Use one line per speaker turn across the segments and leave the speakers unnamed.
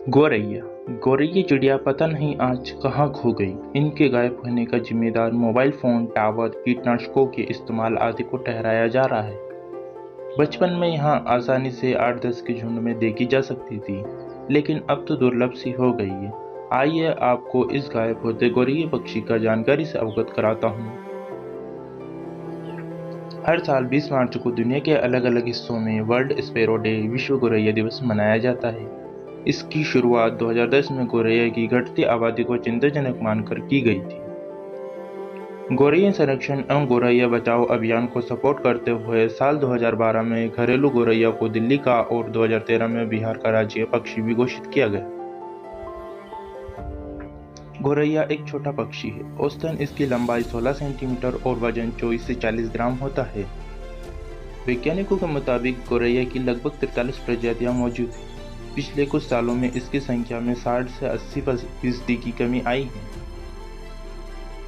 गौरैया गौरैया चिड़िया पता नहीं आज कहाँ खो गई। इनके गायब होने का जिम्मेदार मोबाइल फोन टावर, कीटनाशकों के इस्तेमाल आदि को ठहराया जा रहा है। बचपन में यहाँ आसानी से 8-10 के झुंड में देखी जा सकती थी, लेकिन अब तो दुर्लभ सी हो गई है। आइए आपको इस गायब होते गौरैया पक्षी का जानकारी से अवगत कराता हूँ। हर साल 20 मार्च को दुनिया के अलग अलग हिस्सों में वर्ल्ड स्पैरो डे, विश्व गौरैया दिवस मनाया जाता है। इसकी शुरुआत 2010 में गौरैया की घटती आबादी को चिंताजनक मानकर की गई थी। गौरैया संरक्षण एवं गौरैया बचाओ अभियान को सपोर्ट करते हुए साल 2012 में घरेलू गौरैया को दिल्ली का और 2013 में बिहार का राज्य पक्षी भी घोषित किया गया। गौरैया एक छोटा पक्षी है। औसतन इसकी लंबाई 16 सेंटीमीटर और वजन 24 से 40 ग्राम होता है। वैज्ञानिकों के मुताबिक गौरैया की लगभग 43 प्रजातियां मौजूद हैं। पिछले कुछ सालों में इसकी संख्या में 60 से 80% की कमी आई है।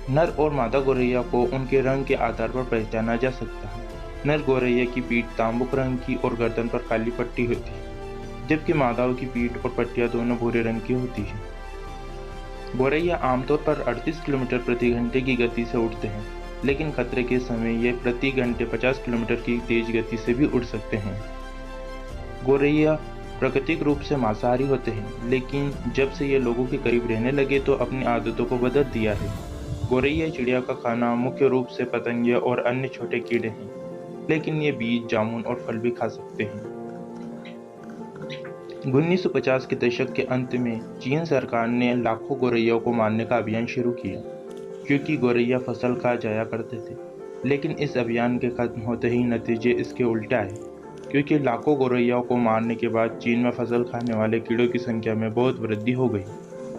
नर और मादा गौरैया को उनके रंग के आधार पर पहचाना जा सकता है। नर गौरैया की पीठ तांबुक रंग की और गर्दन पर काली पट्टी होती है, जबकि मादाओं की पीठ और पट्टियां दोनों भूरे रंग की होती है। गौरैया आमतौर पर 38 किलोमीटर प्रति घंटे की गति से उड़ते हैं, लेकिन खतरे के समय ये प्रति घंटे 50 किलोमीटर की तेज गति से भी उड़ सकते हैं। गौरैया प्राकृतिक रूप से मांसाहारी होते हैं, लेकिन जब से ये लोगों के करीब रहने लगे तो अपनी आदतों को बदल दिया है। गौरैया चिड़िया का खाना मुख्य रूप से पतंगे और अन्य छोटे कीड़े हैं, लेकिन ये बीज, जामुन और फल भी खा सकते हैं। 1950 के दशक के अंत में चीन सरकार ने लाखों गौरैया को मारने का अभियान शुरू किया, क्योंकि गौरैया फसल खा जाया करते थे। लेकिन इस अभियान के खत्म होते ही नतीजे इसके उल्टे आए, क्योंकि लाखों गौरैया को मारने के बाद चीन में फसल खाने वाले कीड़ों की संख्या में बहुत वृद्धि हो गई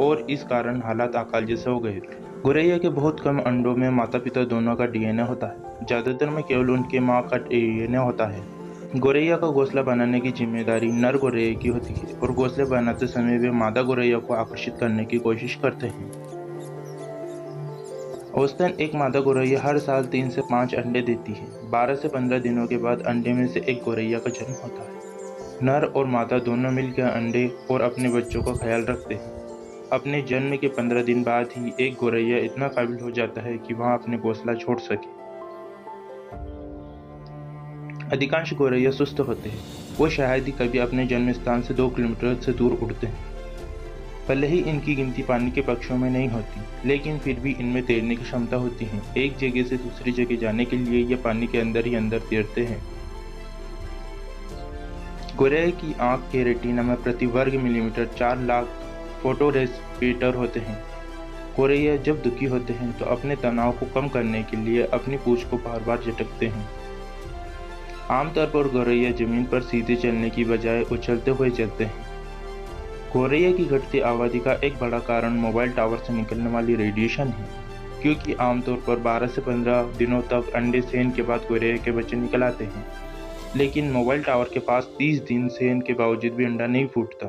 और इस कारण हालात अकाल जैसे हो गए थे। गौरैया के बहुत कम अंडों में माता पिता दोनों का डीएनए होता है, ज्यादातर में केवल उनके माँ का डीएनए होता है। गौरैया का घोंसला बनाने की जिम्मेदारी नर गौरैया की होती है और घोंसले बनाते समय वे मादा गौरैया को आकर्षित करने की कोशिश करते हैं। औसतन एक मादा गौरैया हर साल 3 से 5 अंडे देती है। 12 से 15 दिनों के बाद अंडे में से एक गौरैया का जन्म होता है। नर और मादा दोनों मिलकर अंडे और अपने बच्चों का ख्याल रखते हैं। अपने जन्म के 15 दिन बाद ही एक गौरैया इतना काबिल हो जाता है कि वह अपने घोंसला छोड़ सके। अधिकांश गौरैया सुस्त होते हैं, वो शायद ही कभी अपने जन्म स्थान से 2 किलोमीटर से दूर उड़ते हैं। भले ही इनकी गिनती पानी के पक्षियों में नहीं होती, लेकिन फिर भी इनमें तैरने की क्षमता होती है। एक जगह से दूसरी जगह जाने के लिए ये पानी के अंदर ही अंदर तैरते हैं। गौरैया की आंख के रेटिना में प्रति वर्ग मिलीमीटर 4 लाख फोटोरेस्पिरेटर होते हैं। गौरैया जब दुखी होते हैं तो अपने तनाव को कम करने के लिए अपनी पूंछ को बार बार झटकते हैं। आमतौर पर गौरैया जमीन पर सीधे चलने की बजाय उछलते हुए चलते हैं। गौरैया की घटती आबादी का एक बड़ा कारण मोबाइल टावर से निकलने वाली रेडिएशन है, क्योंकि आमतौर पर 12 से 15 दिनों तक अंडे सेन के बाद गौरैया के बच्चे निकल आते हैं, लेकिन मोबाइल टावर के पास 30 दिन सेन के बावजूद भी अंडा नहीं फूटता।